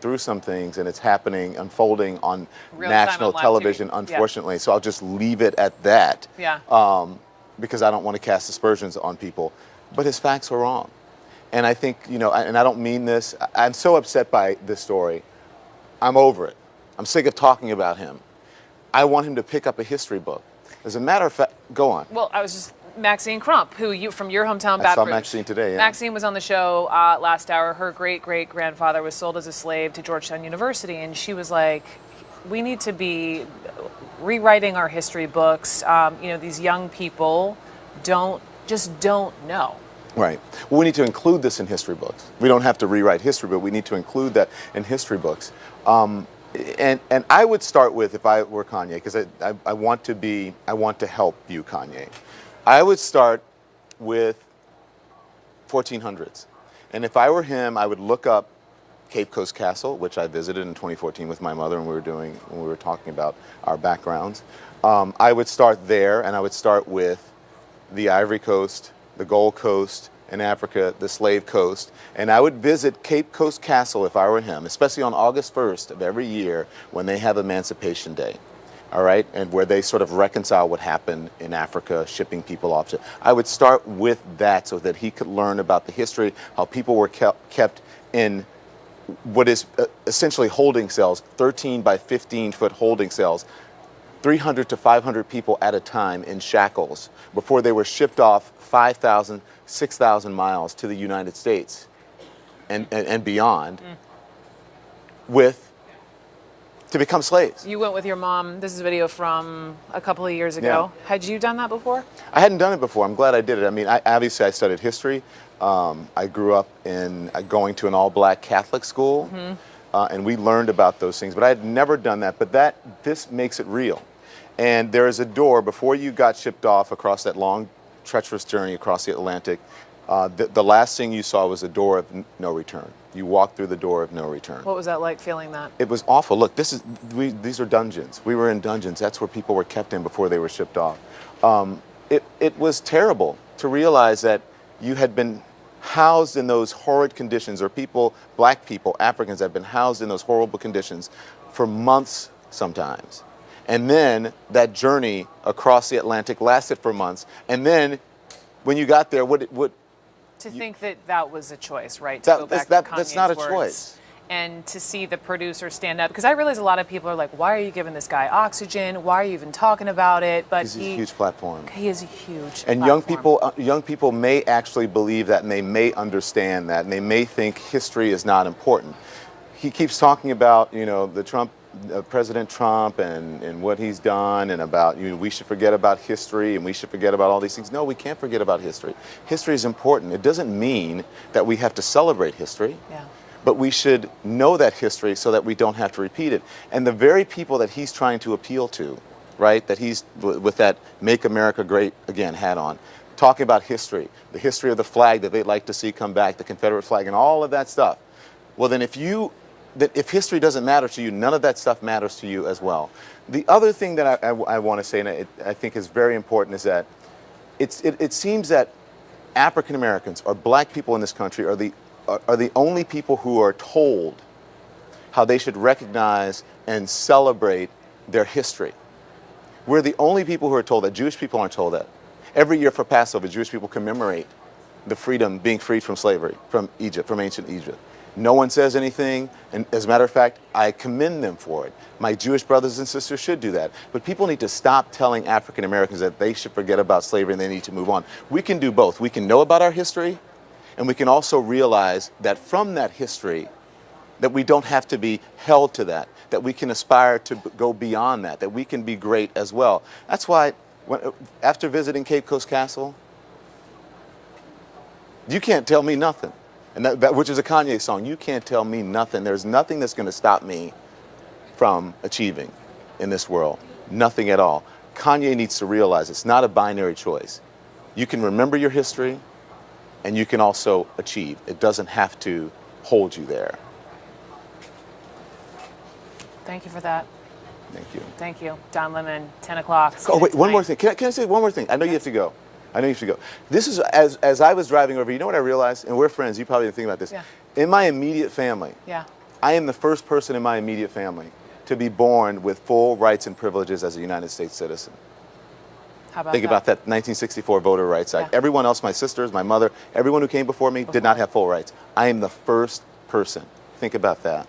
through some things, and it's happening, unfolding on Real time on national live television, TV. unfortunately. So I'll just leave it at that. Yeah. Because I don't want to cast aspersions on people. But his facts were wrong. And I think, and I don't mean this, I'm so upset by this story. I'm over it. I'm sick of talking about him. I want him to pick up a history book. As a matter of fact, go on. Well, I was just Maxine Crump, from your hometown, I Baton saw Rouge. Maxine today, yeah. Maxine was on the show last hour. Her great-great-grandfather was sold as a slave to Georgetown University, and she was like, we need to be rewriting our history books. These young people don't know. Right. Well, we need to include this in history books. We don't have to rewrite history, but we need to include that in history books. And I would start with, if I were Kanye, because I want to help you, Kanye. I would start with 1400s. And if I were him, I would look up Cape Coast Castle, which I visited in 2014 with my mother, and when we were talking about our backgrounds. I would start there, and I would start with the Ivory Coast, the Gold Coast, in Africa, the Slave Coast, and I would visit Cape Coast Castle if I were him, especially on August 1st of every year when they have Emancipation Day, all right, and where they sort of reconcile what happened in Africa, shipping people off. I would start with that so that he could learn about the history, how people were kept in what is essentially holding cells, 13 by 15 foot holding cells, 300 to 500 people at a time in shackles before they were shipped off 5,000, 6,000 miles to the United States and beyond to become slaves. You went with your mom. This is a video from a couple of years ago. Yeah. Had you done that before? I hadn't done it before. I'm glad I did it. I mean, obviously I studied history. I grew up going to an all-black Catholic school, and we learned about those things. But I had never done that. But this makes it real. And there is a door before you got shipped off across that long, treacherous journey across the Atlantic. The last thing you saw was a door of no return. You walked through the door of no return. What was that like, feeling that? It was awful. Look, these are dungeons. We were in dungeons. That's where people were kept in before they were shipped off. It was terrible to realize that you had been housed in those horrid conditions, or black people, Africans, had been housed in those horrible conditions for months sometimes. And then that journey across the Atlantic lasted for months. And then when you got there, to think that was a choice, right? To go back to Kanye's that's not a words. choice. And to see the producer stand up, because I realize a lot of people are like, why are you giving this guy oxygen? Why are you even talking about it? But He's a huge platform. He is a huge and platform. young people may actually believe that, and they may understand that, and they may think history is not important. He keeps talking about, President Trump and what he's done, and about we should forget about history and we should forget about all these things. No, we can't forget about history. History is important. It doesn't mean that we have to celebrate history. Yeah. But we should know that history so that we don't have to repeat it. And the very people that he's trying to appeal to, right, that he's with that Make America Great Again hat on, talking about history, the history of the flag that they'd like to see come back, the Confederate flag, and all of that stuff. Well, then if history doesn't matter to you, none of that stuff matters to you as well. The other thing that I want to say, and I think is very important, is that it seems that African Americans, or black people in this country, are the only people who are told how they should recognize and celebrate their history. We're the only people who are told that. Jewish people aren't told that. Every year for Passover, Jewish people commemorate being freed from slavery, from Egypt, from ancient Egypt. No one says anything, and as a matter of fact, I commend them for it. My Jewish brothers and sisters should do that. But people need to stop telling African Americans that they should forget about slavery and they need to move on. We can do both. We can know about our history, and we can also realize that from that history, that we don't have to be held to that we can aspire to go beyond that we can be great as well. That's why, after visiting Cape Coast Castle, you can't tell me nothing. And that which is a Kanye song, you can't tell me nothing. There's nothing that's going to stop me from achieving in this world. Nothing at all. Kanye needs to realize it's not a binary choice. You can remember your history, and you can also achieve. It doesn't have to hold you there. Thank you for that. Thank you. Thank you. Don Lemon, 10 o'clock. Oh, wait, one more thing. Can I say one more thing? I know you have to go. This is, as I was driving over, you know what I realized? And we're friends, you probably didn't think about this. Yeah. In my immediate family, yeah. I am the first person in my immediate family to be born with full rights and privileges as a United States citizen. How about Think that? about that 1964 Voter Rights Act. Yeah. Everyone else, my sisters, my mother, everyone who came before me did not have full rights. I am the first person. Think about that.